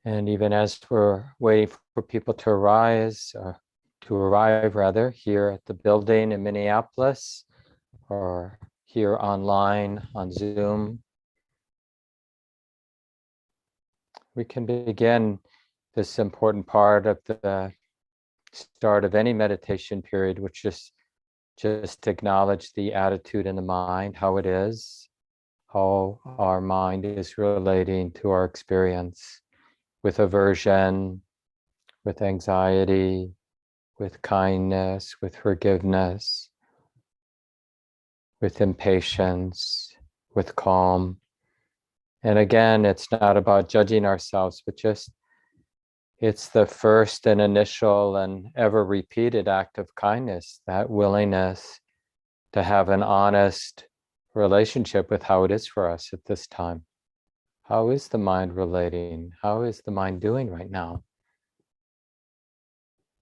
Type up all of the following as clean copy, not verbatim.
And even as we're waiting for people to arrive rather, here at the building in Minneapolis or here online on Zoom, we can begin this important part of the start of any meditation period, which is just to acknowledge the attitude in the mind, how it is, how our mind is relating to our experience with aversion, with anxiety, with kindness, with forgiveness, with impatience, with calm. And again, it's not about judging ourselves, but just it's the first and initial and ever repeated act of kindness, that willingness to have an honest relationship with how it is for us at this time. How is the mind relating? How is the mind doing right now?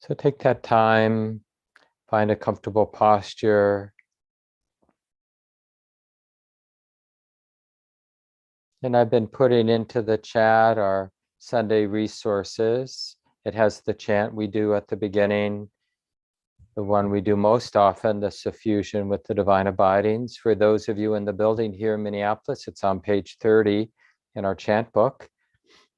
So take that time, find a comfortable posture. And I've been putting into the chat our Sunday resources. It has the chant we do at the beginning, the one we do most often, the suffusion with the divine abidings. For those of you in the building here in Minneapolis, it's on page 30 in our chant book.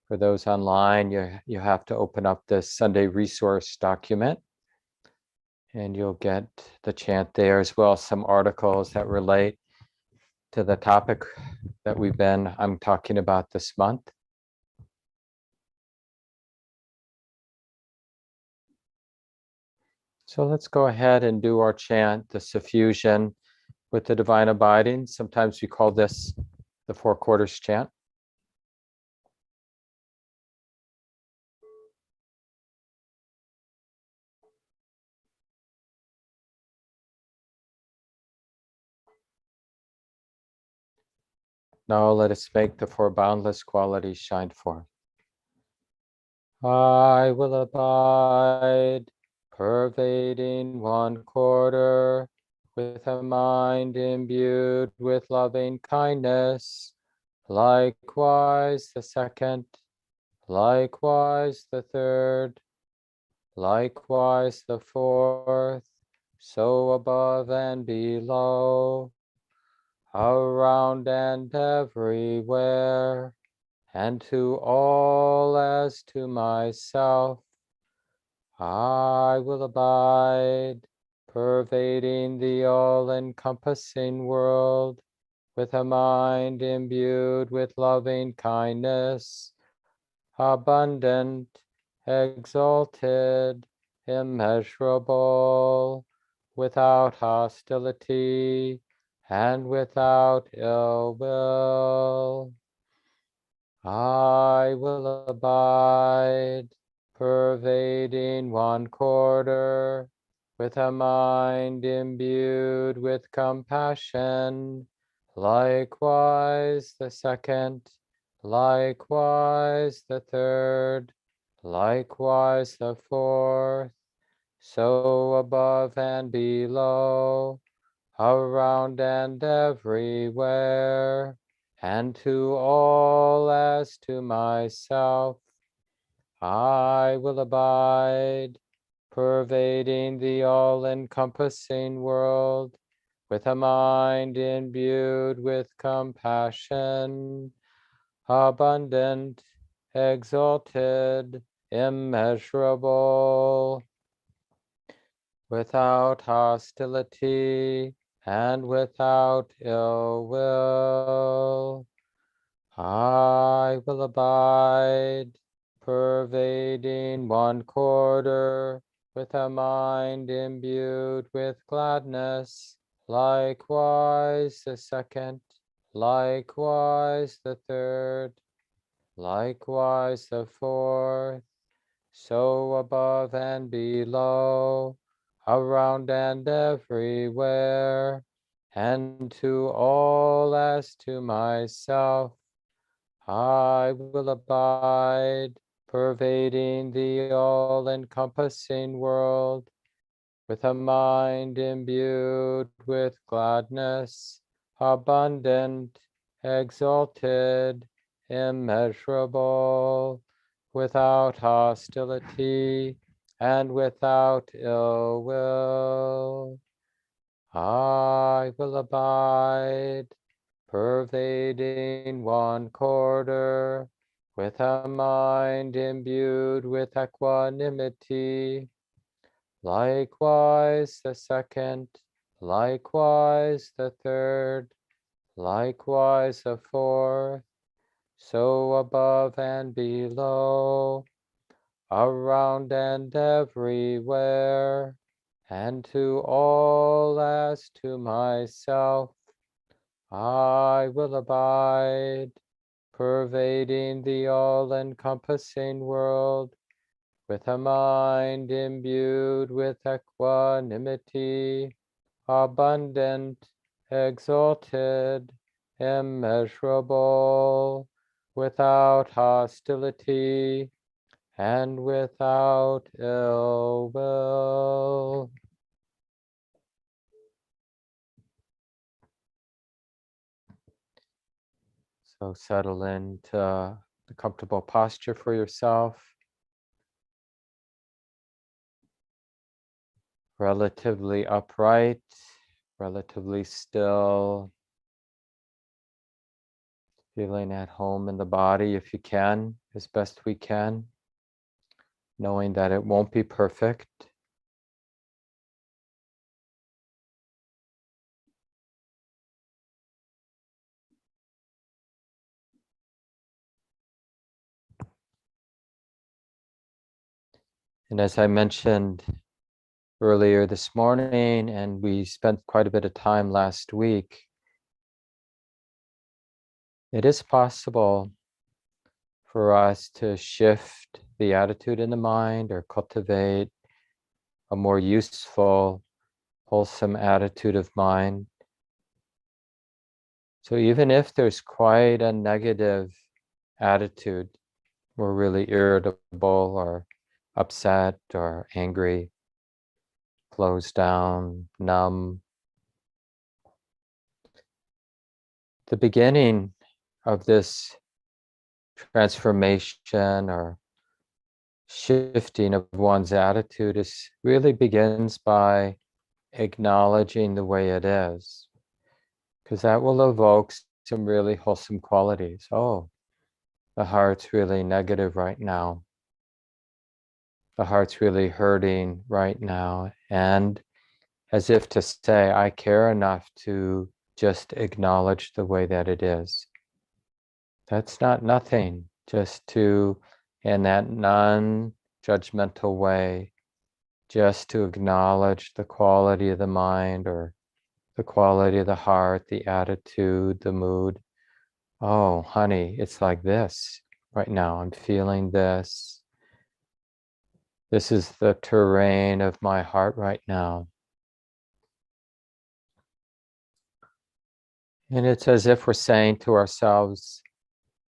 For those online, you have to open up this Sunday resource document and you'll get the chant there, as well as some articles that relate to the topic that I'm talking about this month. So let's go ahead and do our chant, the suffusion with the divine abiding. Sometimes we call this the Four Quarters chant. Now let us make the four boundless qualities shine forth. I will abide, pervading one quarter, with a mind imbued with loving kindness. Likewise the second, likewise the third, likewise the fourth, so above and below, around and everywhere, and to all as to myself. I will abide, pervading the all-encompassing world, with a mind imbued with loving kindness, abundant, exalted, immeasurable, without hostility, and without ill will. I will abide, pervading one quarter, with a mind imbued with compassion. Likewise the second, likewise the third, likewise the fourth, so above and below, around and everywhere, and to all as to myself. I will abide, pervading the all-encompassing world, with a mind imbued with compassion, abundant, exalted, immeasurable, without hostility, and without ill will. I will abide, pervading one quarter, with a mind imbued with gladness. Likewise the second, likewise the third, likewise the fourth, so above and below, around and everywhere, and to all as to myself. I will abide, pervading the all-encompassing world, with a mind imbued with gladness, abundant, exalted, immeasurable, without hostility, and without ill will. I will abide, pervading one quarter, with a mind imbued with equanimity. Likewise the second, likewise the third, likewise the fourth, so above and below, around and everywhere, and to all as to myself, I will abide, pervading the all-encompassing world, with a mind imbued with equanimity, abundant, exalted, immeasurable, without hostility, and without ill will. So settle into the comfortable posture for yourself, relatively upright, relatively still, feeling at home in the body if you can, as best we can, knowing that it won't be perfect. And as I mentioned earlier this morning, and we spent quite a bit of time last week, it is possible for us to shift the attitude in the mind or cultivate a more useful, wholesome attitude of mind. So even if there's quite a negative attitude, we're really irritable or upset or angry, closed down, numb. The beginning of this transformation or shifting of one's attitude really begins by acknowledging the way it is, because that will evoke some really wholesome qualities. Oh, the heart's really negative right now. The heart's really hurting right now. And as if to say, I care enough to just acknowledge the way that it is. That's not nothing, just to, in that non-judgmental way, just to acknowledge the quality of the mind or the quality of the heart, the attitude, the mood. Oh, honey, it's like this right now. I'm feeling this. This is the terrain of my heart right now. And it's as if we're saying to ourselves,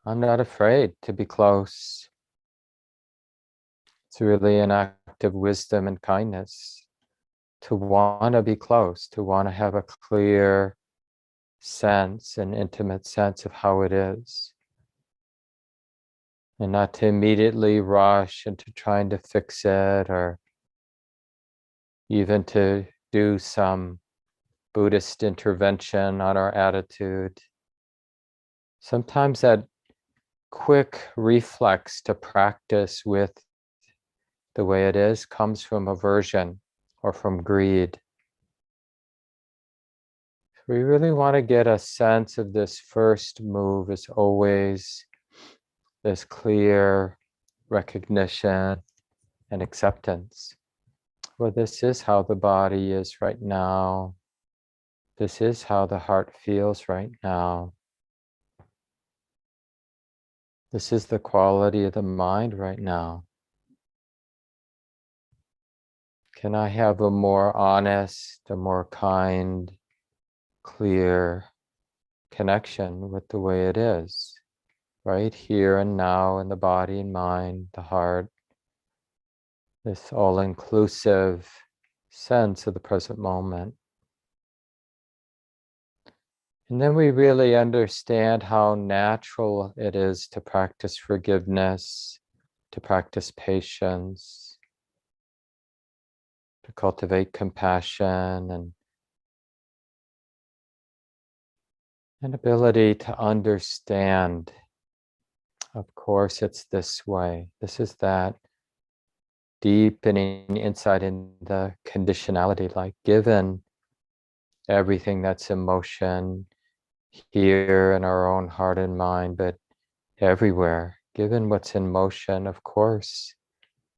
I'm not afraid to be close. It's really an act of wisdom and kindness to want to be close, to want to have a clear sense, an intimate sense of how it is. And not to immediately rush into trying to fix it or even to do some Buddhist intervention on our attitude. Sometimes that quick reflex to practice with the way it is comes from aversion or from greed. We really want to get a sense of this first move as always this clear recognition and acceptance. Well, this is how the body is right now. This is how the heart feels right now. This is the quality of the mind right now. Can I have a more honest, a more kind, clear connection with the way it is, right here and now in the body and mind, the heart, this all-inclusive sense of the present moment. And then we really understand how natural it is to practice forgiveness, to practice patience, to cultivate compassion and an ability to understand. Of course, it's this way. This is that deepening insight in the conditionality, like given everything that's emotion here in our own heart and mind, but everywhere, given what's in motion, of course,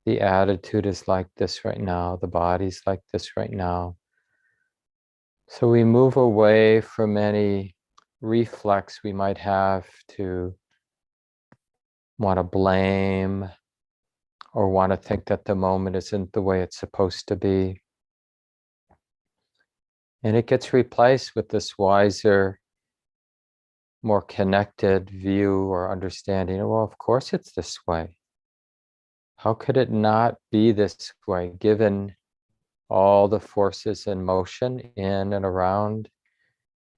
the attitude is like this right now, the body's like this right now. So we move away from any reflex we might have to want to blame or want to think that the moment isn't the way it's supposed to be. And it gets replaced with this wiser, more connected view or understanding. Well, of course it's this way. How could it not be this way, given all the forces in motion, in and around,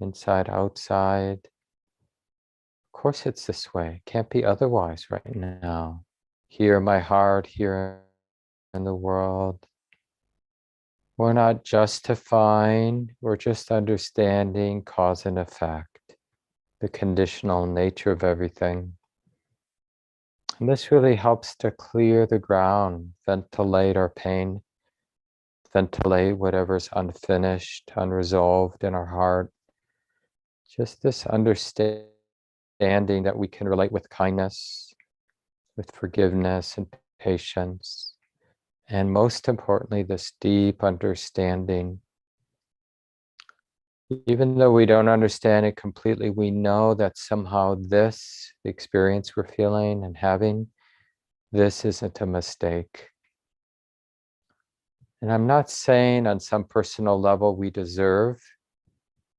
inside, outside? Of course it's this way. It can't be otherwise right now. Here in my heart, here in the world. We're not justifying, we're just understanding cause and effect, the conditional nature of everything. And this really helps to clear the ground, ventilate our pain, ventilate whatever's unfinished, unresolved in our heart. Just this understanding that we can relate with kindness, with forgiveness and patience. And most importantly, this deep understanding. Even though we don't understand it completely, we know that somehow this, the experience we're feeling and having, this isn't a mistake. And I'm not saying on some personal level we deserve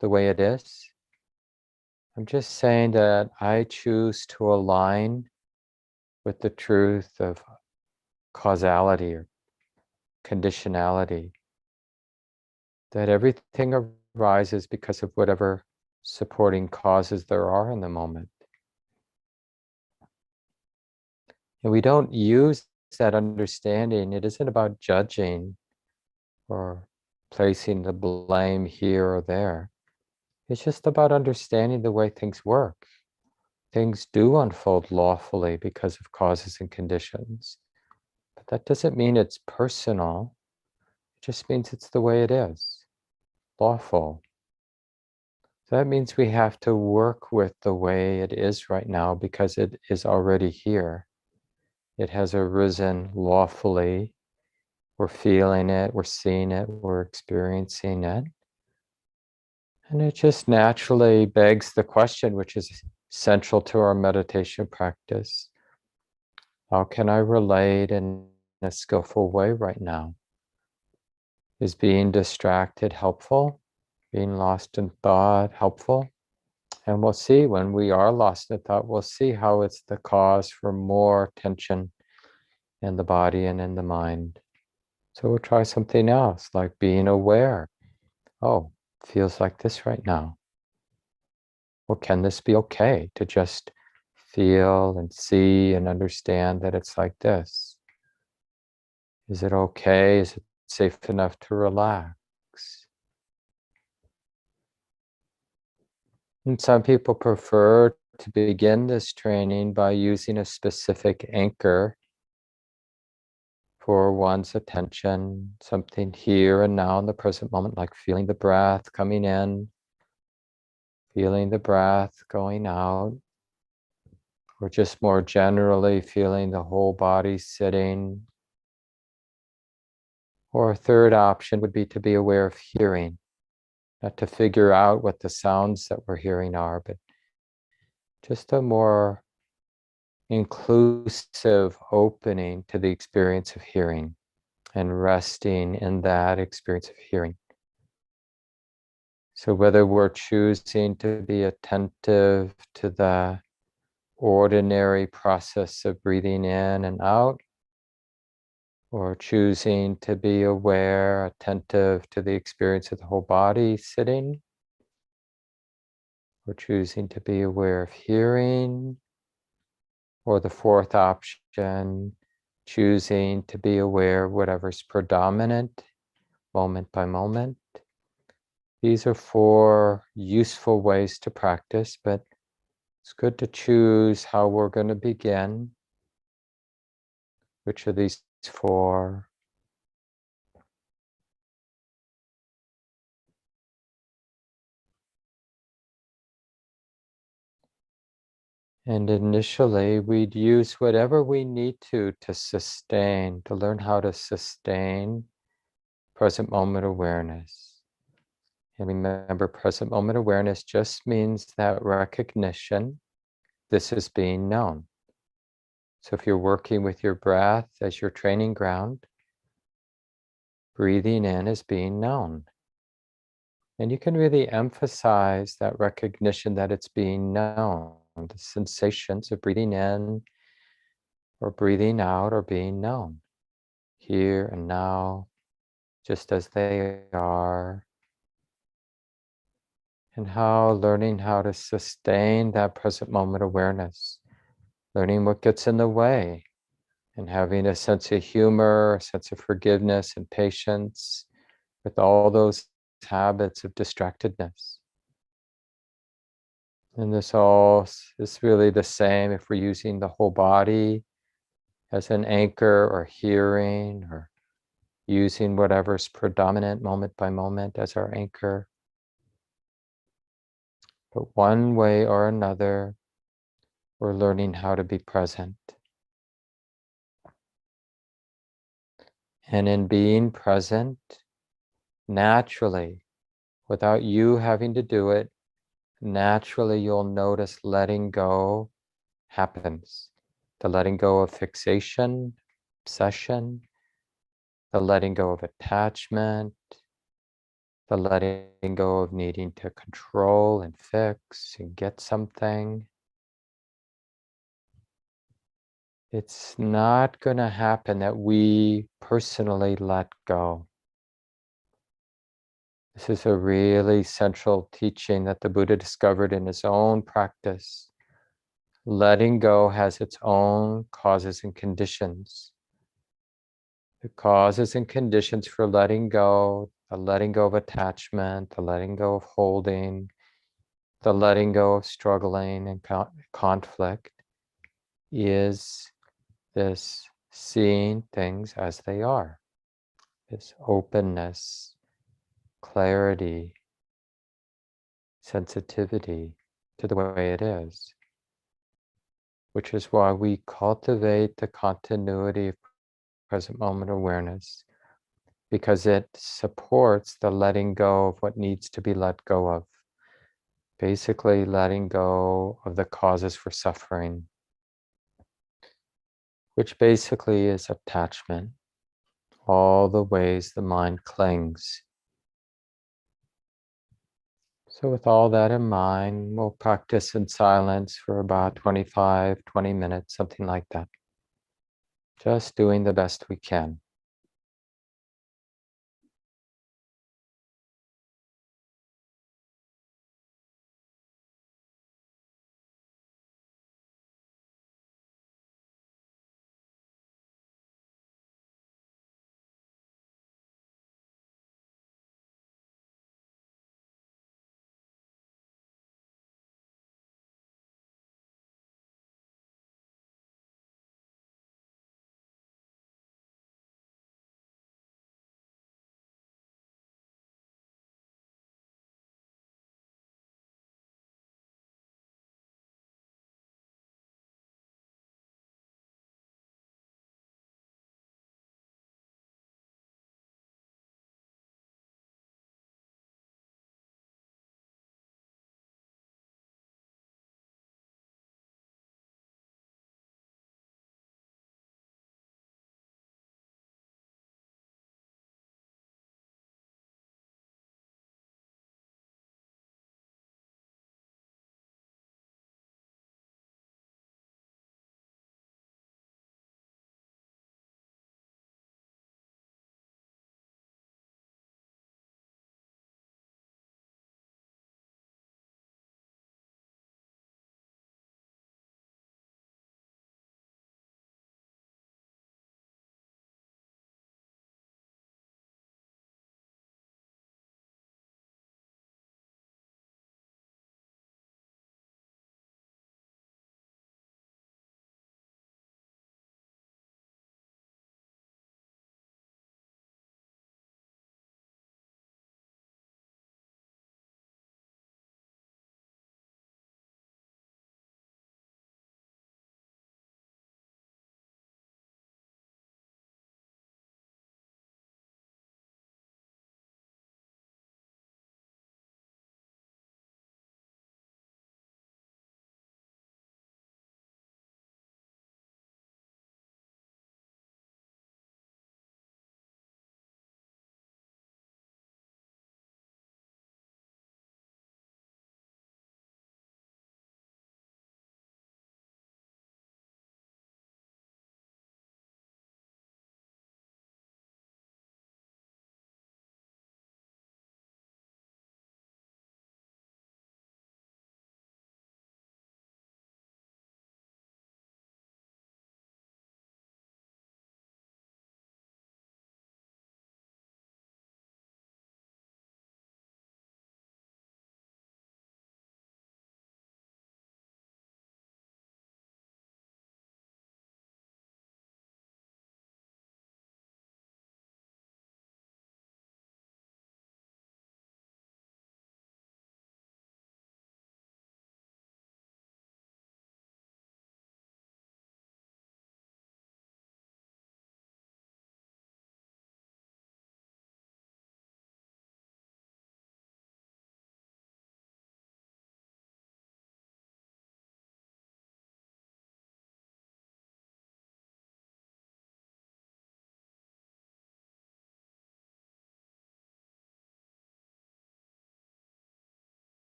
the way it is. I'm just saying that I choose to align with the truth of causality or conditionality, that everything arises because of whatever supporting causes there are in the moment. And we don't use that understanding. It isn't about judging or placing the blame here or there. It's just about understanding the way things work. Things do unfold lawfully because of causes and conditions. But that doesn't mean it's personal. It just means it's the way it is, lawful. So that means we have to work with the way it is right now because it is already here. It has arisen lawfully. We're feeling it, we're seeing it, we're experiencing it. And it just naturally begs the question, which is central to our meditation practice. How can I relate in a skillful way right now? Is being distracted helpful? Being lost in thought helpful? And we'll see when we are lost in thought, we'll see how it's the cause for more tension in the body and in the mind. So we'll try something else, like being aware. Oh, feels like this right now. Well, can this be okay to just feel and see and understand that it's like this? Is it okay? Is it safe enough to relax? And some people prefer to begin this training by using a specific anchor for one's attention, something here and now in the present moment, like feeling the breath coming in, feeling the breath going out, or just more generally feeling the whole body sitting. Or a third option would be to be aware of hearing, not to figure out what the sounds that we're hearing are, but just a more inclusive opening to the experience of hearing and resting in that experience of hearing. So whether we're choosing to be attentive to the ordinary process of breathing in and out, or choosing to be aware, attentive to the experience of the whole body sitting, or choosing to be aware of hearing, or the fourth option, choosing to be aware of whatever's predominant moment by moment. These are 4 useful ways to practice, but it's good to choose how we're going to begin. Which of these 4? And initially, we'd use whatever we need to sustain, to learn how to sustain present moment awareness. And remember, present moment awareness just means that recognition, this is being known. So if you're working with your breath as your training ground, breathing in is being known. And you can really emphasize that recognition that it's being known. The sensations of breathing in or breathing out are being known here and now, just as they are. And how learning how to sustain that present moment awareness, learning what gets in the way, and having a sense of humor, a sense of forgiveness and patience with all those habits of distractedness. And this all is really the same if we're using the whole body as an anchor, or hearing, or using whatever's predominant moment by moment as our anchor. But one way or another, we're learning how to be present. And in being present, naturally, without you having to do it, naturally you'll notice letting go happens. The letting go of fixation, obsession, the letting go of attachment, the letting go of needing to control and fix and get something. It's not going to happen that we personally let go. This is a really central teaching that the Buddha discovered in his own practice. Letting go has its own causes and conditions. The causes and conditions for letting go, the letting go of attachment, the letting go of holding, the letting go of struggling and conflict, is this seeing things as they are, this openness, clarity, sensitivity to the way it is, which is why we cultivate the continuity of present moment awareness, because it supports the letting go of what needs to be let go of. Basically, letting go of the causes for suffering, which basically is attachment, all the ways the mind clings. So with all that in mind, we'll practice in silence for about 25, 20 minutes, something like that. Just doing the best we can.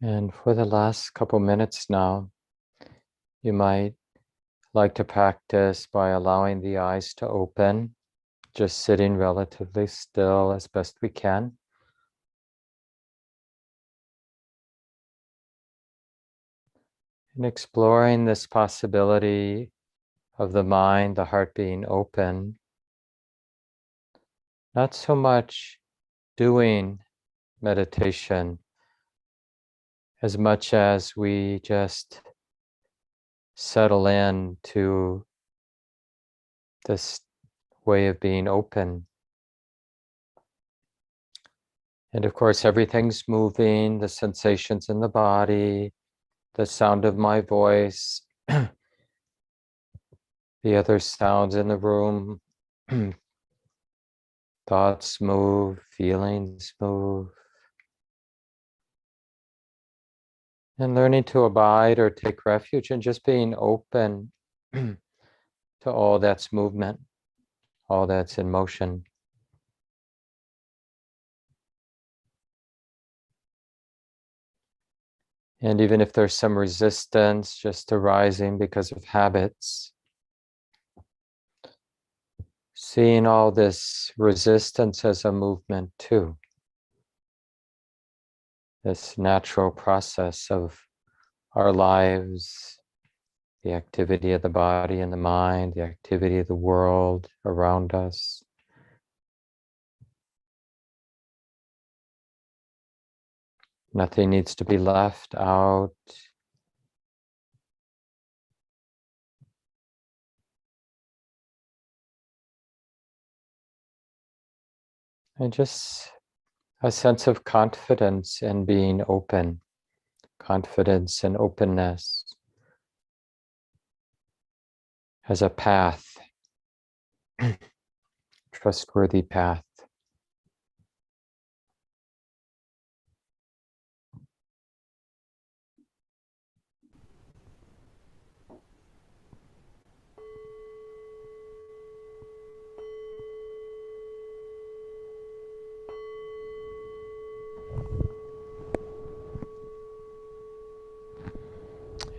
And for the last couple minutes now, you might like to practice by allowing the eyes to open, just sitting relatively still as best we can. And exploring this possibility of the mind, the heart being open, not so much doing meditation as much as we just settle in to this way of being open. And of course, everything's moving, the sensations in the body, the sound of my voice, the other sounds in the room, thoughts move, feelings move. And learning to abide or take refuge and just being open to all that's movement, all that's in motion. And even if there's some resistance just arising because of habits, seeing all this resistance as a movement too. This natural process of our lives, the activity of the body and the mind, the activity of the world around us. Nothing needs to be left out. And just a sense of confidence in being open, confidence and openness as a path, trustworthy path.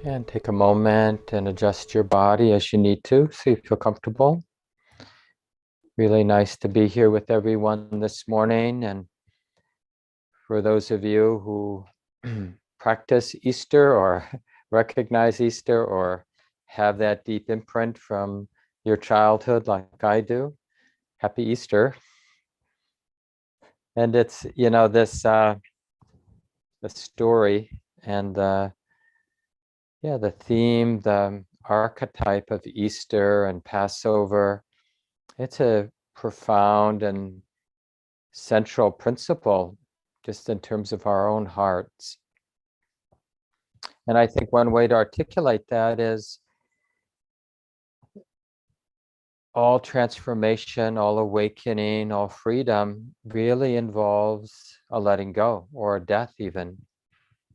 And take a moment and adjust your body as you need to, so you feel comfortable. Really nice to be here with everyone this morning. And for those of you who practice Easter or recognize Easter or have that deep imprint from your childhood like I do, happy Easter. And it's, the story and the theme, the archetype of Easter and Passover. It's a profound and central principle just in terms of our own hearts. And I think one way to articulate that is all transformation, all awakening, all freedom really involves a letting go or a death even.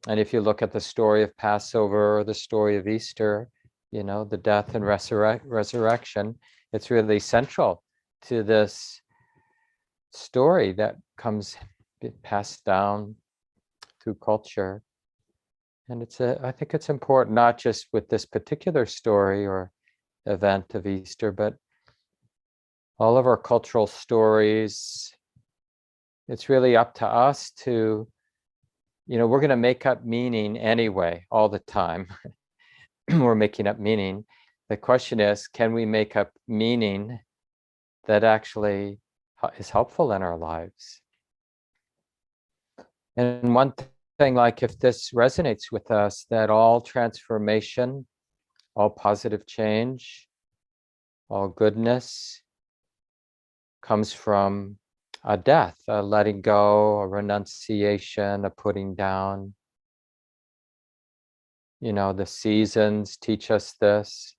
And if you look at the story of Passover or the story of Easter, the death and resurrection, it's really central to this story that comes passed down through culture. And I think it's important, not just with this particular story or event of Easter, but all of our cultural stories. It's really up to us to, we're going to make up meaning anyway, all the time. We're making up meaning. The question is, can we make up meaning that actually is helpful in our lives? And one thing, like if this resonates with us, that all transformation, all positive change, all goodness comes from a death, a letting go, a renunciation, a putting down. The seasons teach us this.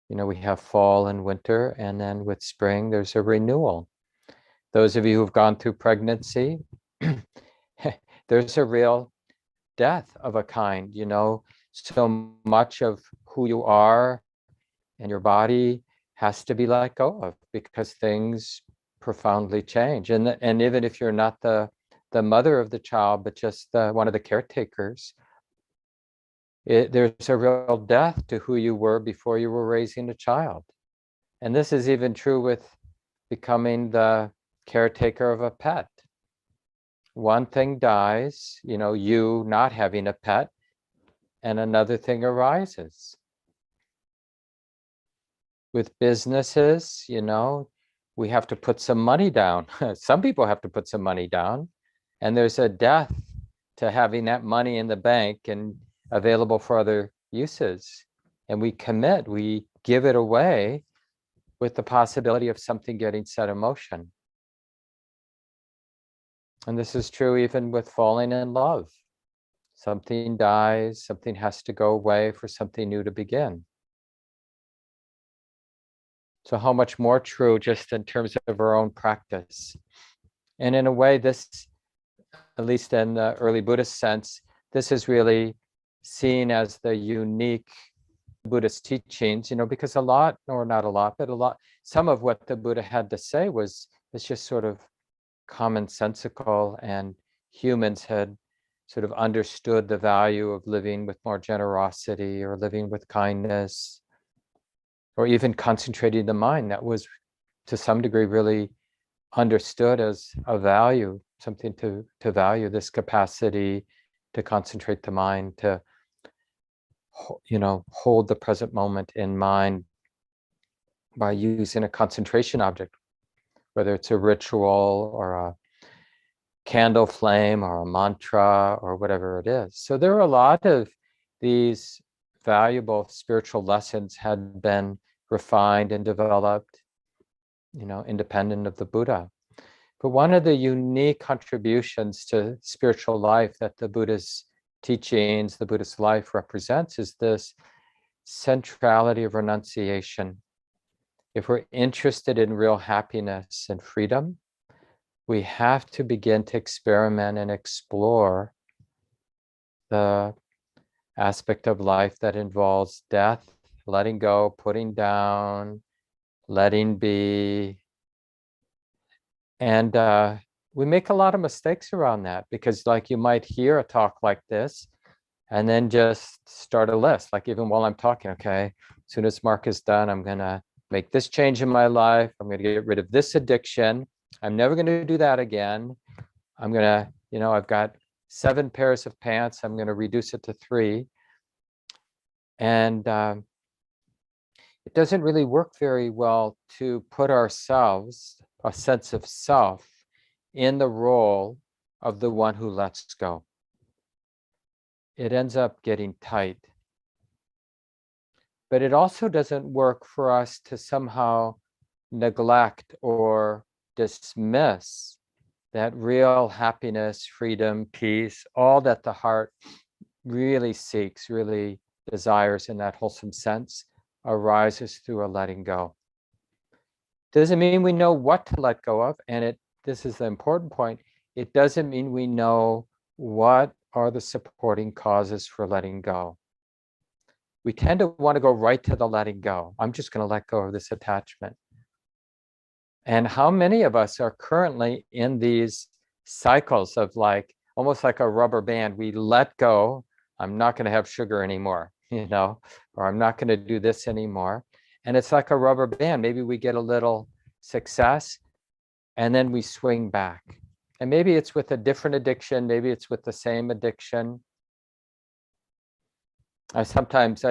We have fall and winter, and then with spring, there's a renewal. Those of you who've gone through pregnancy, there's a real death of a kind. So much of who you are and your body has to be let go of because things profoundly change. And even if you're not the the mother of the child, but just one of the caretakers. There's a real death to who you were before you were raising a child. And this is even true with becoming the caretaker of a pet. One thing dies, you not having a pet, and another thing arises. With businesses, we have to put some money down. Some people have to put some money down, and there's a death to having that money in the bank and available for other uses. And we commit, we give it away with the possibility of something getting set in motion. And this is true even with falling in love. Something dies, something has to go away for something new to begin. So how much more true just in terms of our own practice. And in a way, this, at least in the early Buddhist sense, this is really seen as the unique Buddhist teachings, because a lot, or not a lot, but some of what the Buddha had to say was just sort of commonsensical, and humans had sort of understood the value of living with more generosity or living with kindness, or even concentrating the mind. That was to some degree really understood as a value, something to value, this capacity to concentrate the mind, to hold the present moment in mind by using a concentration object, whether it's a ritual or a candle flame or a mantra or whatever it is. So there are a lot of these valuable spiritual lessons had been refined and developed, independent of the Buddha. But one of the unique contributions to spiritual life that the Buddha's teachings, the Buddhist life represents is this centrality of renunciation. If we're interested in real happiness and freedom, we have to begin to experiment and explore the aspect of life that involves death, letting go, putting down, letting be. And we make a lot of mistakes around that, because you might hear a talk like this and then just start a list. Even while I'm talking, okay, as soon as Mark is done, I'm going to make this change in my life. I'm going to get rid of this addiction. I'm never going to do that again. I'm going to, I've got 7 pairs of pants. I'm going to reduce it to 3. And it doesn't really work very well to put ourselves, a sense of self, in the role of the one who lets go. It ends up getting tight. But it also doesn't work for us to somehow neglect or dismiss that real happiness, freedom, peace, all that the heart really seeks, really desires in that wholesome sense, arises through a letting go. Doesn't mean we know what to let go of, and this is the important point, it doesn't mean we know what are the supporting causes for letting go. We tend to want to go right to the letting go. I'm just going to let go of this attachment. And how many of us are currently in these cycles of almost like a rubber band? We let go. I'm not going to have sugar anymore, or I'm not going to do this anymore. And it's like a rubber band. Maybe we get a little success and then we swing back. And maybe it's with a different addiction. Maybe it's with the same addiction. I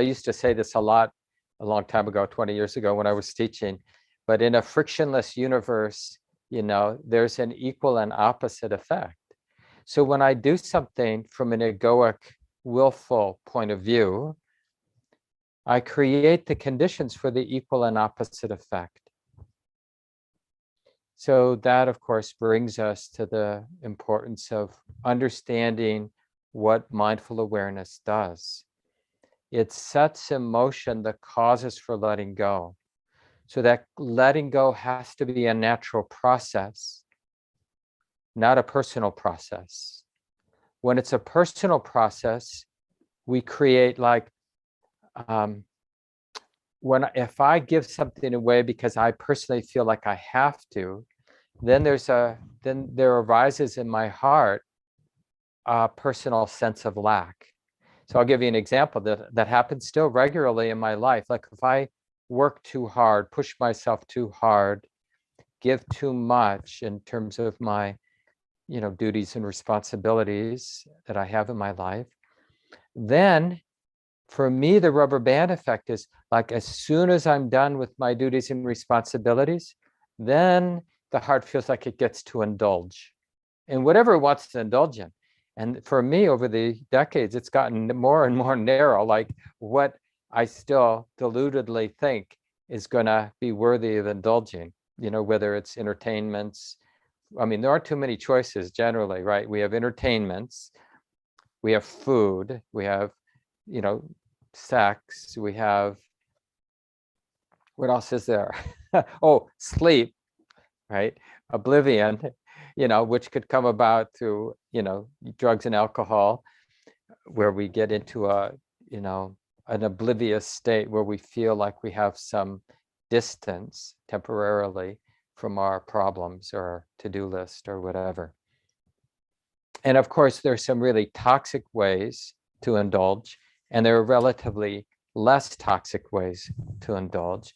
used to say this a lot a long time ago, 20 years ago when I was teaching, but in a frictionless universe, there's an equal and opposite effect. So when I do something from an egoic, willful point of view, I create the conditions for the equal and opposite effect. So that, of course, brings us to the importance of understanding what mindful awareness does. It sets in motion the causes for letting go. So that letting go has to be a natural process, not a personal process. When it's a personal process, we create if I give something away because I personally feel like I have to, then there arises in my heart a personal sense of lack. So I'll give you an example that happens still regularly in my life. Like if I work too hard, push myself too hard, give too much in terms of my, duties and responsibilities that I have in my life, then for me, the rubber band effect is like as soon as I'm done with my duties and responsibilities, then the heart feels like it gets to indulge in whatever it wants to indulge in. And for me, over the decades, it's gotten more and more narrow, like what I still deludedly think is going to be worthy of indulging, whether it's entertainments. I mean, there aren't too many choices generally, right? We have entertainments, we have food, we have, sex, we have, what else is there? Oh, sleep, right? Oblivion, which could come about through, drugs and alcohol, where we get into an oblivious state where we feel like we have some distance temporarily from our problems or to-do list or whatever. And of course, there's some really toxic ways to indulge, and there are relatively less toxic ways to indulge.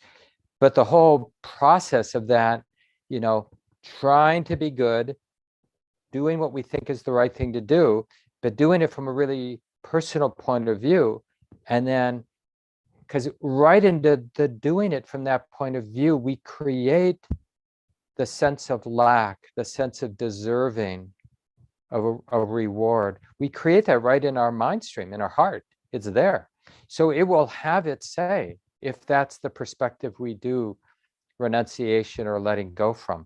But the whole process of that, trying to be good, doing what we think is the right thing to do, but doing it from a really personal point of view. And then, because right into the doing it from that point of view, we create the sense of lack, the sense of deserving of a reward. We create that right in our mind stream, in our heart. It's there. So it will have its say if that's the perspective we do renunciation or letting go from.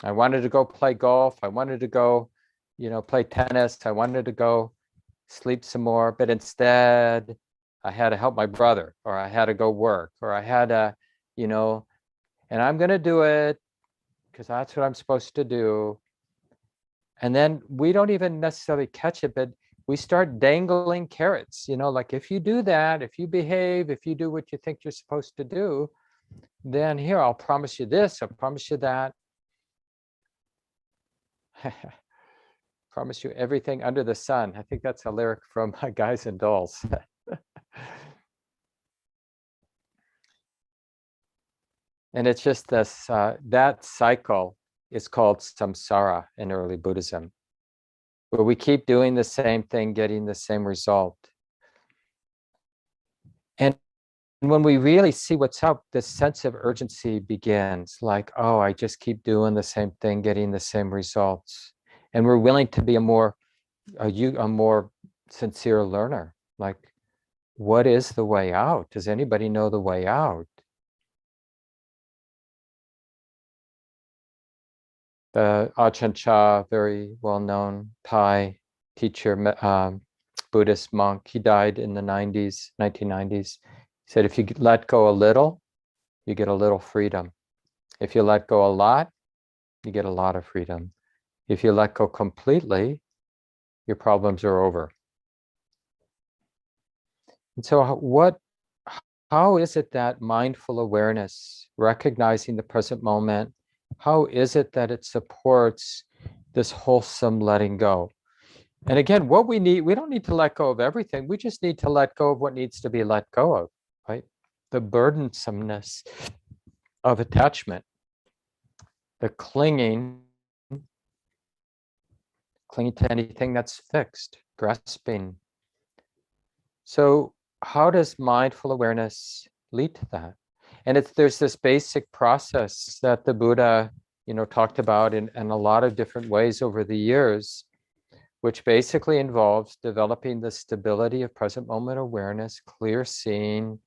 I wanted to go play golf. I wanted to go, play tennis. I wanted to go sleep some more, but instead I had to help my brother, or I had to go work, or I had to, and I'm going to do it because that's what I'm supposed to do. And then we don't even necessarily catch it, but we start dangling carrots, like if you do that, if you behave, if you do what you think you're supposed to do, then here, I'll promise you this, I'll promise you that. Promise you everything under the sun. I think that's a lyric from Guys and Dolls. And it's just this, that cycle is called samsara in early Buddhism, where we keep doing the same thing, getting the same result. And when we really see what's up, this sense of urgency begins, like, oh, I just keep doing the same thing, getting the same results. And we're willing to be a more sincere learner. Like, what is the way out? Does anybody know the way out? The Ajahn Chah, very well-known Thai teacher, Buddhist monk, he died in the 1990s. He said, if you let go a little, you get a little freedom. If you let go a lot, you get a lot of freedom. If you let go completely, your problems are over. And so how is it that mindful awareness, recognizing the present moment, how is it that it supports this wholesome letting go? And again, what we don't need to let go of everything. We just need to let go of what needs to be let go of, right? The burdensomeness of attachment, the clinging to anything that's fixed, grasping. So how does mindful awareness lead to that? And there's this basic process that the Buddha, talked about in a lot of different ways over the years, which basically involves developing the stability of present moment awareness, clear seeing.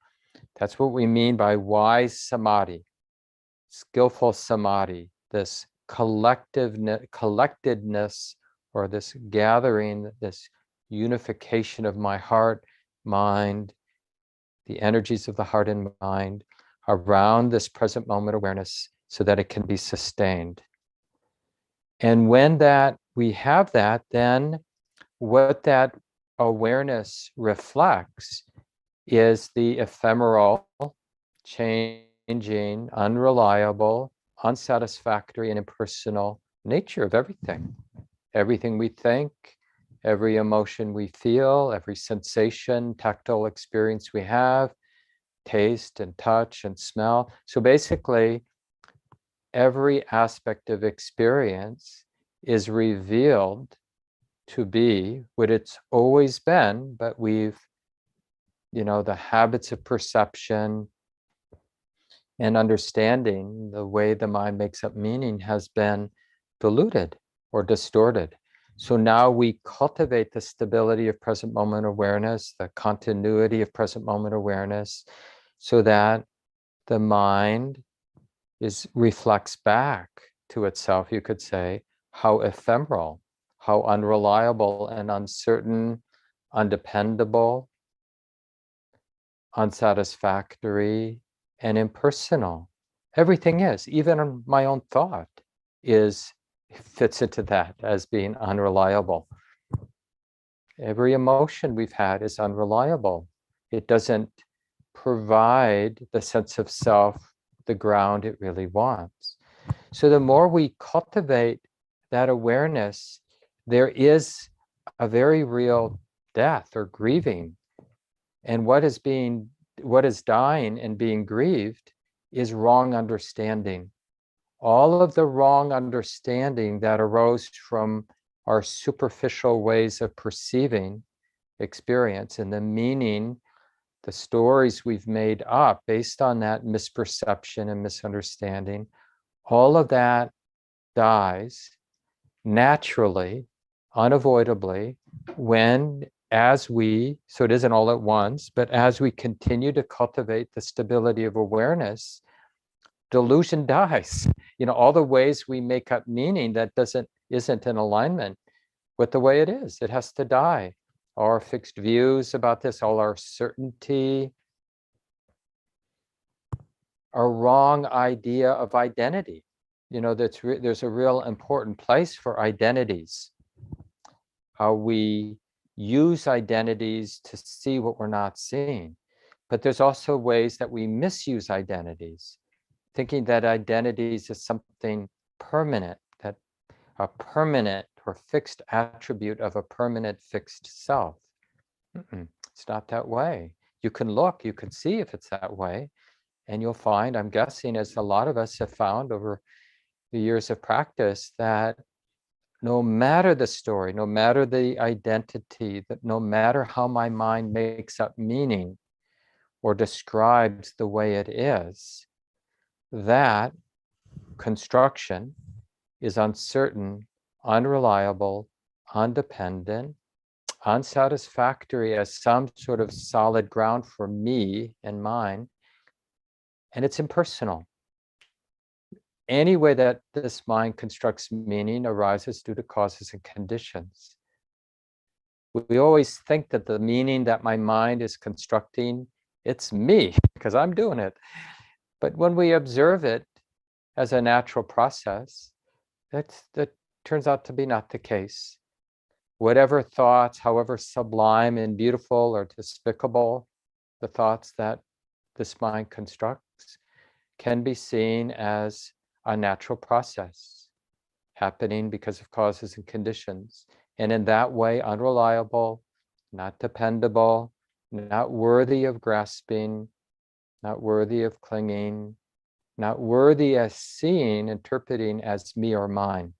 That's what we mean by wise samadhi, skillful samadhi, this collectedness, or this gathering, this unification of my heart, mind, the energies of the heart and mind around this present moment awareness so that it can be sustained. And when we have that, then what that awareness reflects is the ephemeral, changing, unreliable, unsatisfactory and impersonal nature of everything. Everything we think, every emotion we feel, every sensation, tactile experience we have, taste and touch and smell. So basically, every aspect of experience is revealed to be what it's always been, but we've, the habits of perception and understanding, the way the mind makes up meaning has been diluted or distorted. So now we cultivate the stability of present moment awareness, the continuity of present moment awareness, so that the mind reflects back to itself, you could say, how ephemeral, how unreliable and uncertain, undependable, unsatisfactory, and impersonal everything is. Even my own thought fits into that as being unreliable. Every emotion we've had is unreliable. It doesn't provide the sense of self, the ground it really wants. So the more we cultivate that awareness, there is a very real death or grieving. And what is dying and being grieved is wrong understanding. All of the wrong understanding that arose from our superficial ways of perceiving experience and the meaning, the stories we've made up based on that misperception and misunderstanding, all of that dies naturally, unavoidably, so it isn't all at once, but as we continue to cultivate the stability of awareness, delusion dies. All the ways we make up meaning that isn't in alignment with the way it is. It has to die. Our fixed views about this, all our certainty, our wrong idea of identity. There's a real important place for identities. How we use identities to see what we're not seeing. But there's also ways that we misuse identities, thinking that identities is something permanent, that a permanent or fixed attribute of a permanent fixed self. It's not that way. You can look, you can see if it's that way, and you'll find, I'm guessing, as a lot of us have found over the years of practice, that no matter the story, no matter the identity, that no matter how my mind makes up meaning or describes the way it is, that construction is uncertain, unreliable, undependent, unsatisfactory as some sort of solid ground for me and mine, and it's impersonal. Any way that this mind constructs meaning arises due to causes and conditions. We always think that the meaning that my mind is constructing, it's me, because I'm doing it. But when we observe it as a natural process, that turns out to be not the case. Whatever thoughts, however sublime and beautiful or despicable, the thoughts that this mind constructs can be seen as a natural process happening because of causes and conditions. And in that way, unreliable, not dependable, not worthy of grasping, not worthy of clinging, not worthy as seeing, interpreting as me or mine.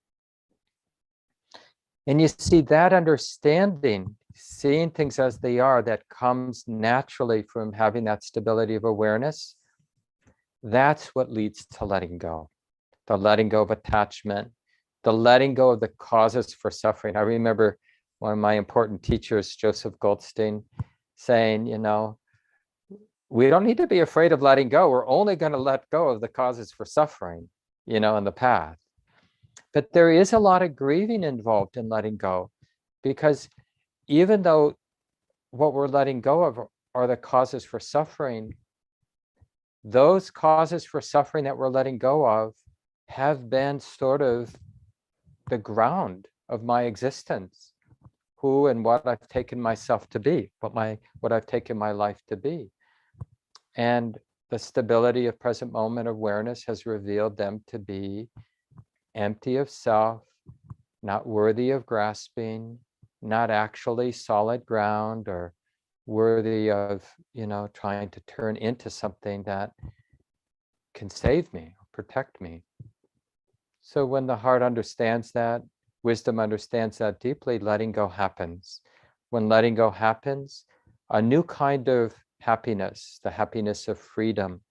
And you see that understanding, seeing things as they are, that comes naturally from having that stability of awareness, that's what leads to letting go. The letting go of attachment, the letting go of the causes for suffering. I remember one of my important teachers, Joseph Goldstein, saying, we don't need to be afraid of letting go. We're only going to let go of the causes for suffering, in the path. But there is a lot of grieving involved in letting go, because even though what we're letting go of are the causes for suffering, those causes for suffering that we're letting go of have been sort of the ground of my existence, who and what I've taken myself to be, what I've taken my life to be. And the stability of present moment awareness has revealed them to be empty of self, not worthy of grasping, not actually solid ground or worthy of, trying to turn into something that can save me or protect me. So when the heart understands that, wisdom understands that deeply, letting go happens. When letting go happens, a new kind of happiness, the happiness of freedom,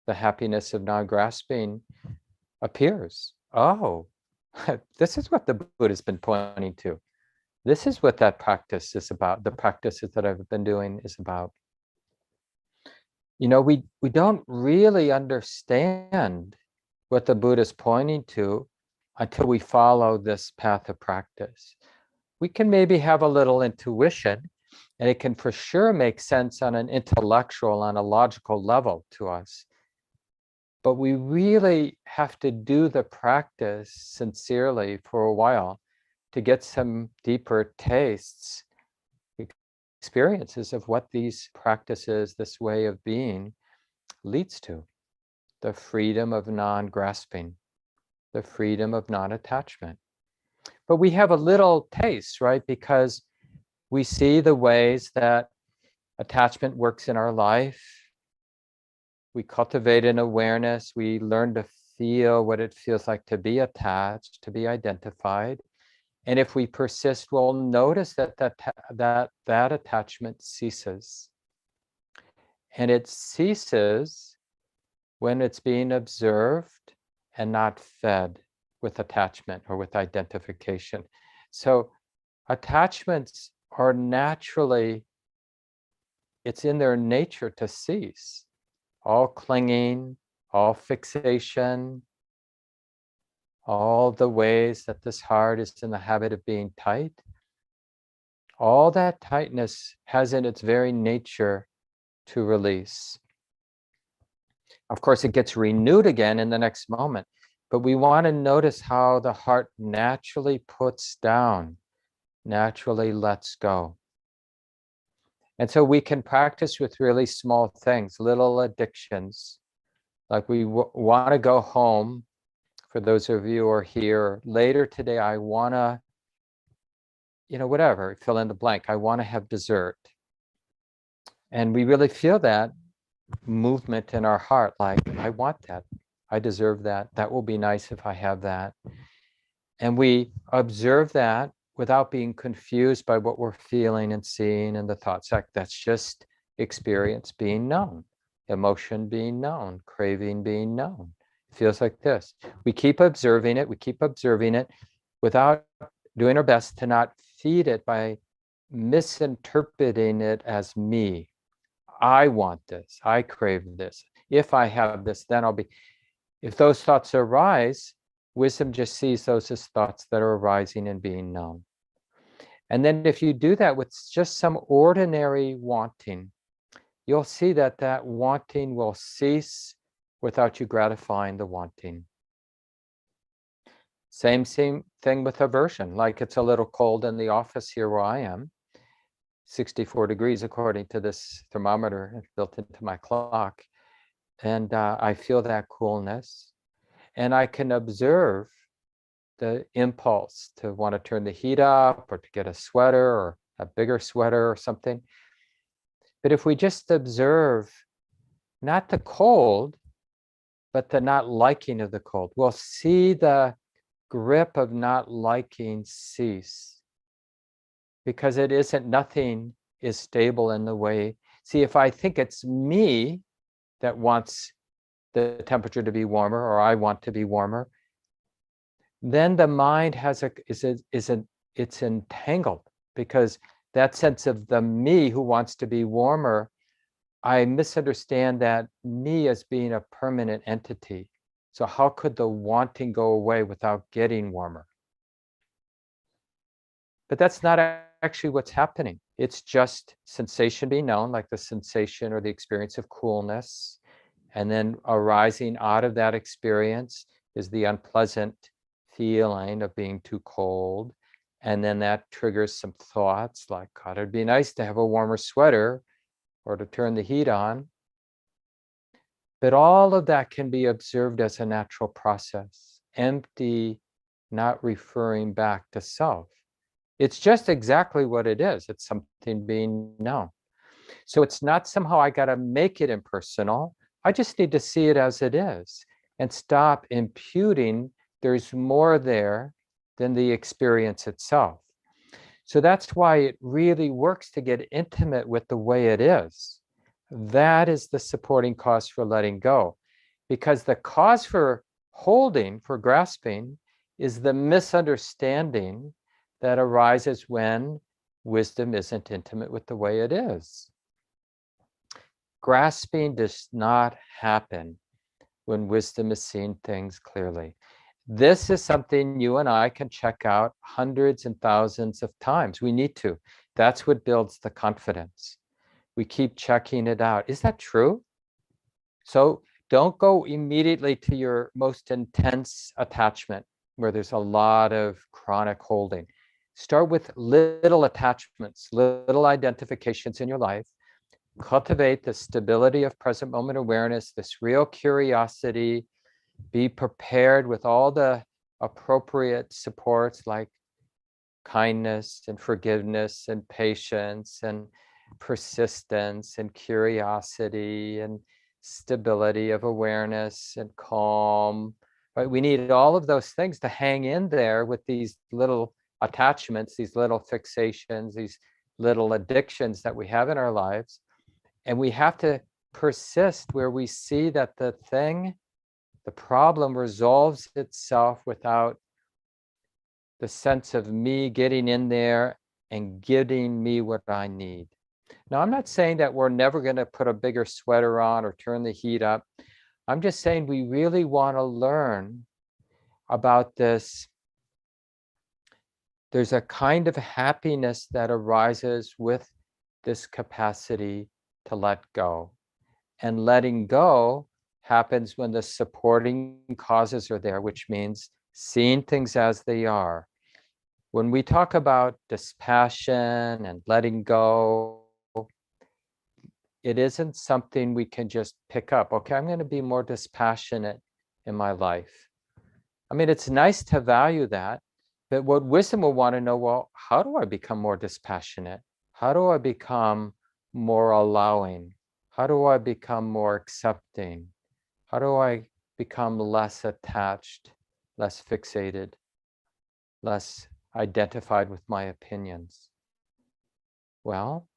the happiness of non-grasping appears. Oh, this is what the Buddha's been pointing to. This is what that practice is about. The practices that I've been doing is about. We don't really understand what the Buddha's pointing to until we follow this path of practice. We can maybe have a little intuition, and it can for sure make sense on an intellectual, on a logical level to us. But we really have to do the practice sincerely for a while to get some deeper tastes, experiences of what these practices, this way of being, leads to. The freedom of non-grasping, the freedom of non-attachment. But we have a little taste, right? Because we see the ways that attachment works in our life. We cultivate an awareness. We learn to feel what it feels like to be attached, to be identified. And if we persist, we'll notice that attachment ceases. And it ceases when it's being observed and not fed with attachment or with identification. So attachments are naturally, it's in their nature to cease. All clinging, all fixation, all the ways that this heart is in the habit of being tight, all that tightness has in its very nature to release. Of course, it gets renewed again in the next moment, but we want to notice how the heart naturally puts down, naturally lets go. And so we can practice with really small things, little addictions, like we want to go home. For those of you who are here later today, I want to, whatever, fill in the blank. I want to have dessert. And we really feel that movement in our heart, like, I want that. I deserve that. That will be nice if I have that. And we observe that without being confused by what we're feeling and seeing and the thoughts. Like, that's just experience being known, emotion being known, craving being known. It feels like this. We keep observing it. We keep observing it without doing our best to not feed it by misinterpreting it as me. I want this. I crave this. If I have this, then I'll be. If those thoughts arise, wisdom just sees those as thoughts that are arising and being known. And then if you do that with just some ordinary wanting, you'll see that that wanting will cease without you gratifying the wanting. Same thing with aversion. Like, it's a little cold in the office here where I am, 64 degrees according to this thermometer built into my clock. And I feel that coolness. And I can observe the impulse to want to turn the heat up or to get a sweater or a bigger sweater or something. But if we just observe not the cold, but the not liking of the cold, we'll see the grip of not liking cease. Because it isn't, nothing is stable in the way. See, if I think it's me that wants the temperature to be warmer, or I want to be warmer, then the mind it's entangled, because that sense of the me who wants to be warmer, I misunderstand that me as being a permanent entity. So how could the wanting go away without getting warmer? But that's not actually what's happening. It's just sensation being known, like the sensation or the experience of coolness. And then arising out of that experience is the unpleasant feeling of being too cold. And then that triggers some thoughts like, God, it'd be nice to have a warmer sweater or to turn the heat on. But all of that can be observed as a natural process, empty, not referring back to self. It's just exactly what it is. It's something being known. So it's not somehow I got to make it impersonal. I just need to see it as it is and stop imputing there's more there than the experience itself. So that's why it really works to get intimate with the way it is. That is the supporting cause for letting go. Because the cause for holding, for grasping, is the misunderstanding that arises when wisdom isn't intimate with the way it is. Grasping does not happen when wisdom is seeing things clearly. This is something you and I can check out hundreds and thousands of times. We need to. That's what builds the confidence. We keep checking it out. Is that true? So don't go immediately to your most intense attachment where there's a lot of chronic holding. Start with little attachments, little identifications in your life. Cultivate the stability of present moment awareness, this real curiosity. Be prepared with all the appropriate supports like kindness and forgiveness and patience and persistence and curiosity and stability of awareness and calm. Right? We need all of those things to hang in there with these little attachments, these little fixations, these little addictions that we have in our lives. And we have to persist where we see that the problem resolves itself without the sense of me getting in there and giving me what I need. Now, I'm not saying that we're never going to put a bigger sweater on or turn the heat up. I'm just saying we really want to learn about this. There's a kind of happiness that arises with this capacity to let go. And letting go happens when the supporting causes are there, which means seeing things as they are. When we talk about dispassion and letting go, it isn't something we can just pick up. Okay, I'm going to be more dispassionate in my life. I mean, it's nice to value that, but what wisdom will want to know, well, how do I become more dispassionate? How do I become more allowing? How do I become more accepting? How do I become less attached, less fixated, less identified with my opinions? Well,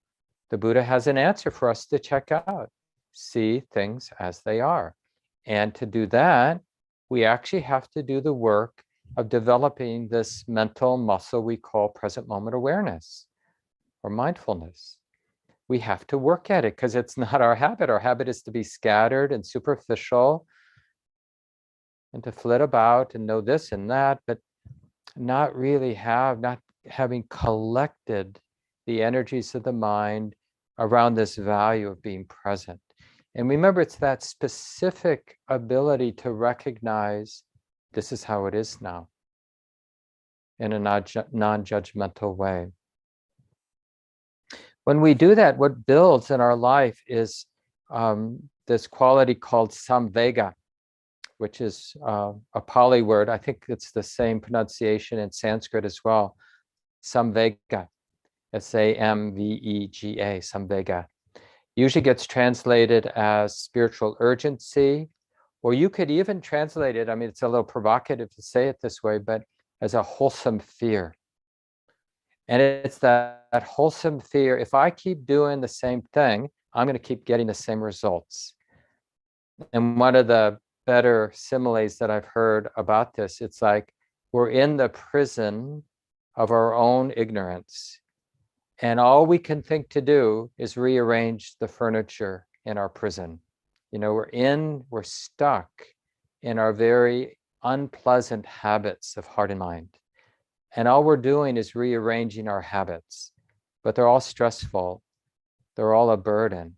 the Buddha has an answer for us to check out. See things as they are. And to do that, we actually have to do the work of developing this mental muscle we call present moment awareness or mindfulness. We have to work at it because it's not our habit. Our habit is to be scattered and superficial and to flit about and know this and that, but not having collected the energies of the mind around this value of being present. And remember, it's that specific ability to recognize this is how it is now in a non-judgmental way. When we do that, what builds in our life is this quality called samvega, which is a Pali word. I think it's the same pronunciation in Sanskrit as well. Samvega, S-A-M-V-E-G-A, samvega. Usually gets translated as spiritual urgency, or you could even translate it, I mean, it's a little provocative to say it this way, but as a wholesome fear. And it's that wholesome fear, if I keep doing the same thing, I'm going to keep getting the same results. And one of the better similes that I've heard about this, it's like we're in the prison of our own ignorance. And all we can think to do is rearrange the furniture in our prison. You know, we're stuck in our very unpleasant habits of heart and mind. And all we're doing is rearranging our habits, but they're all stressful. They're all a burden.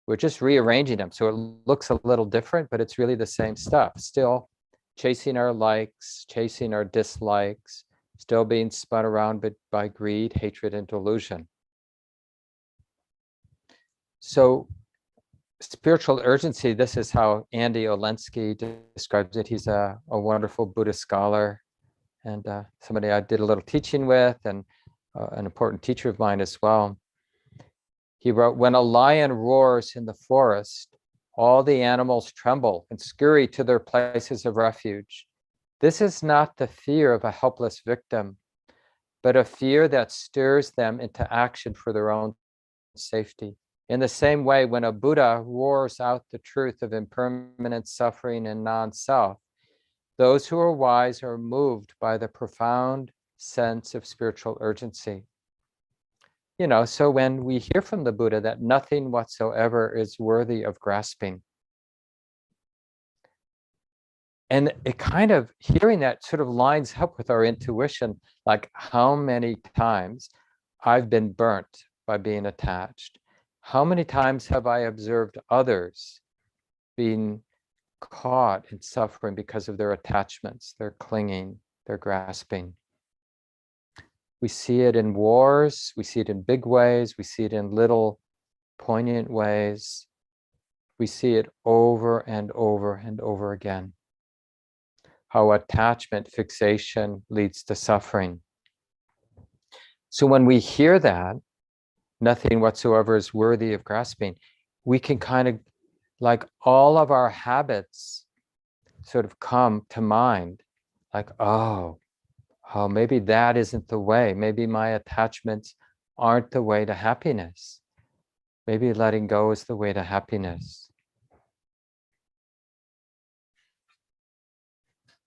We're just rearranging them. So it looks a little different, but it's really the same stuff. Still chasing our likes, chasing our dislikes, still being spun around by greed, hatred, and delusion. So spiritual urgency, this is how Andy Olendzki describes it. He's a wonderful Buddhist scholar and somebody I did a little teaching with, and an important teacher of mine as well. He wrote, when a lion roars in the forest, all the animals tremble and scurry to their places of refuge. This is not the fear of a helpless victim, but a fear that stirs them into action for their own safety. In the same way, when a Buddha roars out the truth of impermanent suffering and non-self, those who are wise are moved by the profound sense of spiritual urgency. So when we hear from the Buddha that nothing whatsoever is worthy of grasping, and it kind of, hearing that sort of lines up with our intuition, like how many times I've been burnt by being attached. How many times have I observed others being caught in suffering because of their attachments, their clinging, their grasping? We see it in wars, we see it in big ways, we see it in little poignant ways. We see it over and over and over again. How attachment, fixation leads to suffering. So when we hear that, nothing whatsoever is worthy of grasping, we can kind of, like, all of our habits sort of come to mind, like, oh, maybe that isn't the way. Maybe my attachments aren't the way to happiness. Maybe letting go is the way to happiness.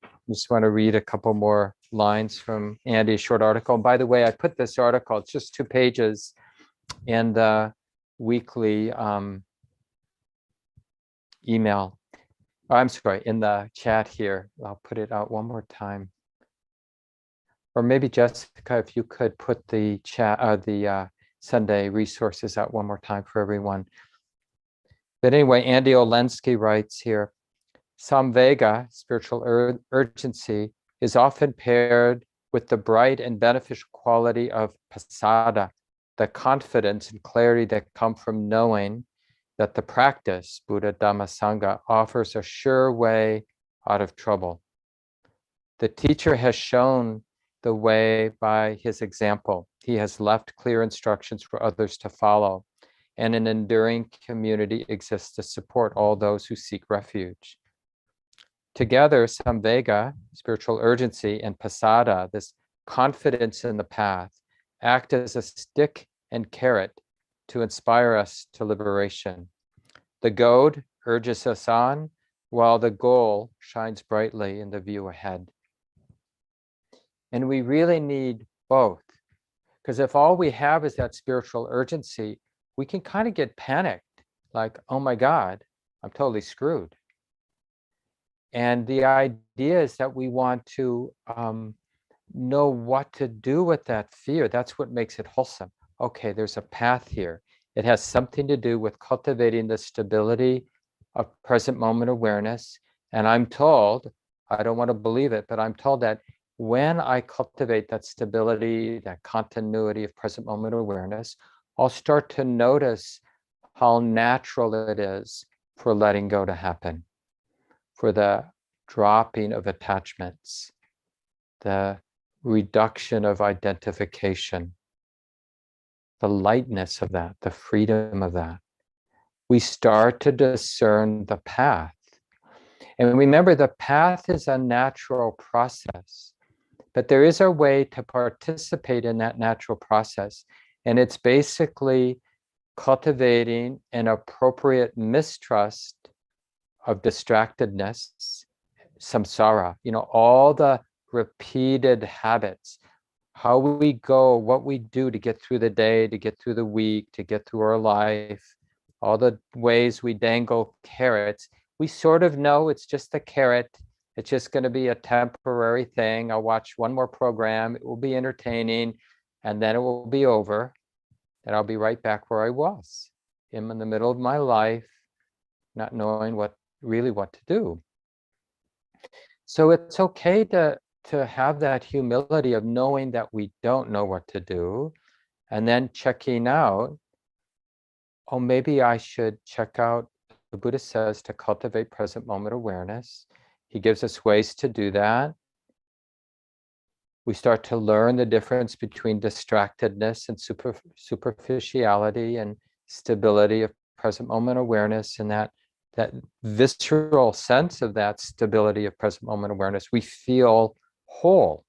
I just want to read a couple more lines from Andy's short article. And by the way, I put this article, it's just 2 pages, in the weekly email. I'm sorry, in the chat here. I'll put it out one more time. Or maybe Jessica, if you could put the chat, the Sunday resources out one more time for everyone. But anyway, Andy Olendzki writes here, Samvega, spiritual urgency, is often paired with the bright and beneficial quality of pasada, the confidence and clarity that come from knowing that the practice, Buddha Dhamma Sangha, offers a sure way out of trouble. The teacher has shown the way by his example. He has left clear instructions for others to follow, and an enduring community exists to support all those who seek refuge. Together, Samvega, spiritual urgency, and pasada, this confidence in the path, act as a stick and carrot to inspire us to liberation. The goad urges us on, while the goal shines brightly in the view ahead. And we really need both, because if all we have is that spiritual urgency, we can kind of get panicked, like, oh my God, I'm totally screwed. And the idea is that we want to know what to do with that fear. That's what makes it wholesome. Okay, there's a path here. It has something to do with cultivating the stability of present moment awareness. And I'm told, I don't want to believe it, but I'm told that when I cultivate that stability, that continuity of present moment awareness, I'll start to notice how natural it is for letting go to happen, for the dropping of attachments, the reduction of identification, the lightness of that, the freedom of that. We start to discern the path. And remember, the path is a natural process, but there is a way to participate in that natural process. And it's basically cultivating an appropriate mistrust of distractedness, samsara, all the repeated habits, how we go, what we do to get through the day, to get through the week, to get through our life, all the ways we dangle carrots. We sort of know it's just a carrot. It's just going to be a temporary thing. I'll watch one more program. It will be entertaining, and then it will be over. And I'll be right back where I was, in the middle of my life, not knowing what to do. So it's okay to have that humility of knowing that we don't know what to do, and then checking out, oh, maybe I should check out the Buddha says to cultivate present moment awareness. He gives us ways to do that. We start to learn the difference between distractedness and superficiality and stability of present moment awareness, and that visceral sense of that stability of present moment awareness. We feel whole.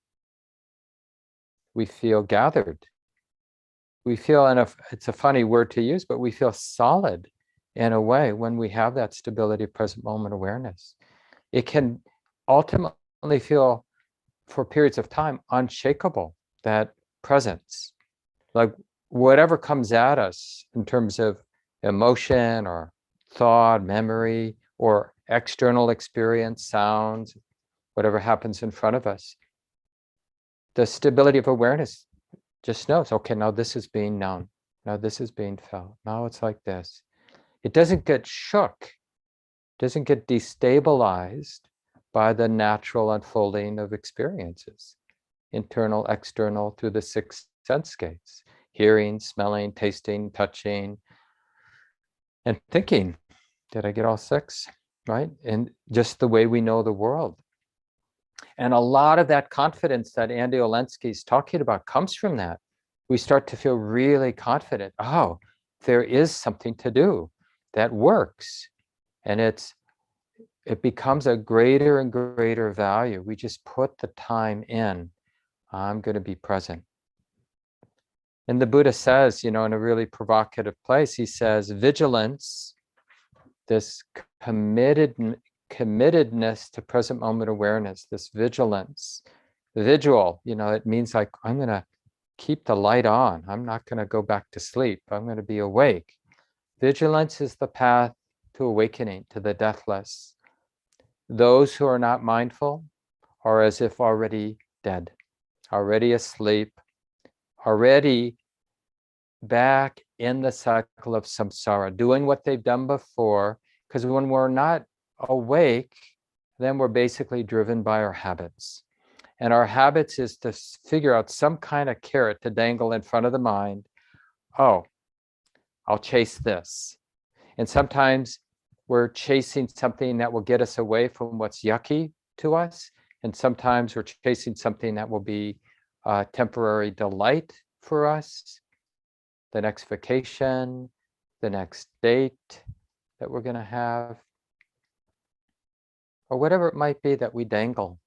We feel gathered. We feel, and it's a funny word to use, but we feel solid in a way when we have that stability of present moment awareness. It can ultimately feel, for periods of time, unshakable, that presence. Like whatever comes at us in terms of emotion or thought, memory, or external experience, sounds, whatever happens in front of us, the stability of awareness just knows, okay, now this is being known. Now this is being felt. Now it's like this. It doesn't get shook, doesn't get destabilized by the natural unfolding of experiences, internal, external, through the 6 sense gates: hearing, smelling, tasting, touching, and thinking. Did I get all 6? Right? And just the way we know the world. And a lot of that confidence that Andy Olendzki is talking about comes from that. We start to feel really confident. Oh, there is something to do that works. And it becomes a greater and greater value. We just put the time in. I'm going to be present. And the Buddha says, in a really provocative place, he says, vigilance, this committedness to present moment awareness, this vigilance, vigil, it means like, I'm going to keep the light on. I'm not going to go back to sleep. I'm going to be awake. Vigilance is the path to awakening, to the deathless. Those who are not mindful are as if already dead, already asleep, already back in the cycle of samsara, doing what they've done before. Because when we're not awake, then we're basically driven by our habits. And our habits is to figure out some kind of carrot to dangle in front of the mind. Oh, I'll chase this. And sometimes we're chasing something that will get us away from what's yucky to us. And sometimes we're chasing something that will be temporary delight for us. The next vacation, the next date that we're going to have, or whatever it might be that we dangle.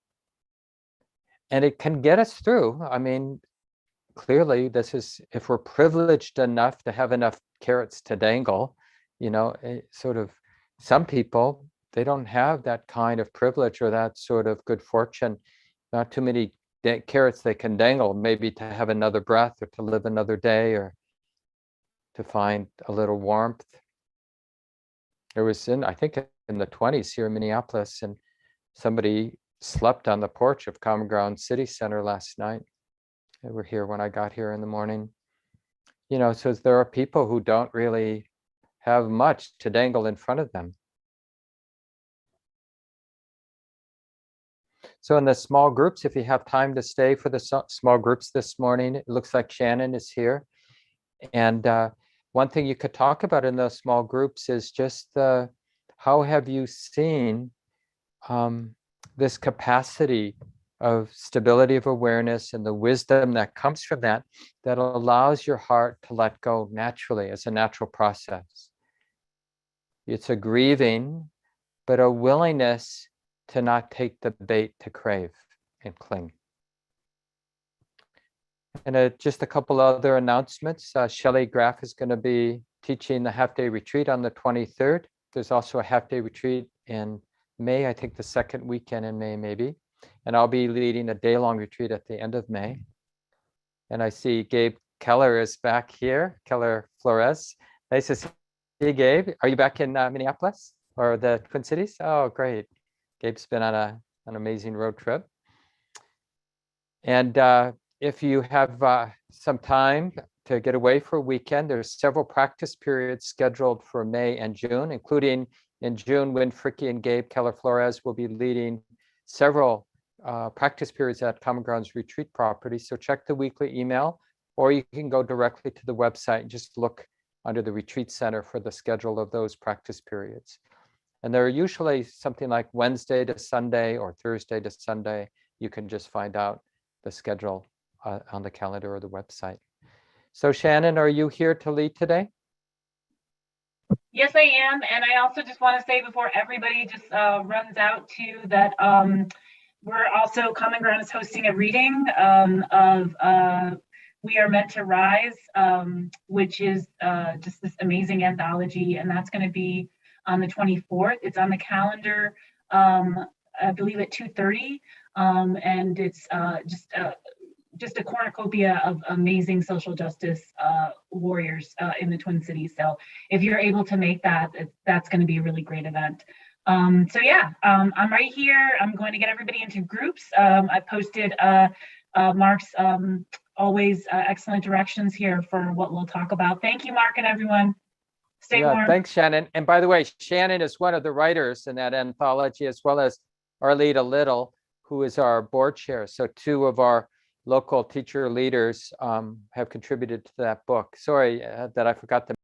And it can get us through. I mean, clearly this is, if we're privileged enough to have enough carrots to dangle, sort of, some people, they don't have that kind of privilege or that sort of good fortune. Not too many carrots they can dangle, maybe to have another breath or to live another day or to find a little warmth. There was I think in the 20s here in Minneapolis, and somebody slept on the porch of Common Ground City Center last night. They were here when I got here in the morning. So there are people who don't really have much to dangle in front of them. So in the small groups, if you have time to stay for the small groups this morning, it looks like Shannon is here. And one thing you could talk about in those small groups is just how have you seen this capacity of stability of awareness and the wisdom that comes from that allows your heart to let go naturally as a natural process. It's a grieving, but a willingness to not take the bait to crave and cling. And just a couple other announcements. Shelley Graff is going to be teaching the half-day retreat on the 23rd. There's also a half-day retreat in May, I think the second weekend in May, maybe. And I'll be leading a day-long retreat at the end of May. And I see Gabe Keller is back here, Keller Flores. Nice to see you, Gabe. Are you back in Minneapolis or the Twin Cities? Oh, great. Gabe's been on an amazing road trip. And if you have some time to get away for a weekend, there's several practice periods scheduled for May and June, including in June, Win Fricke and Gabe Keller Flores will be leading several practice periods at Common Ground's retreat property. So check the weekly email, or you can go directly to the website and just look under the retreat center for the schedule of those practice periods. And they're usually something like Wednesday to Sunday or Thursday to Sunday. You can just find out the schedule on the calendar or the website. So Shannon, are you here to lead today? Yes, I am. And I also just want to say before everybody just runs out to that we're also Common Ground is hosting a reading of We Are Meant to Rise, which is just this amazing anthology. And that's going to be on the 24th. It's on the calendar, I believe at 2:30. And it's just a cornucopia of amazing social justice warriors in the Twin Cities. So if you're able to make that, that's going to be a really great event. So yeah, I'm right here. I'm going to get everybody into groups. I posted Mark's always excellent directions here for what we'll talk about. Thank you, Mark, and everyone. Stay warm. Thanks, Shannon. And by the way, Shannon is one of the writers in that anthology, as well as Arleta Little, who is our board chair. So two of our local teacher leaders have contributed to that book. Sorry that I forgot to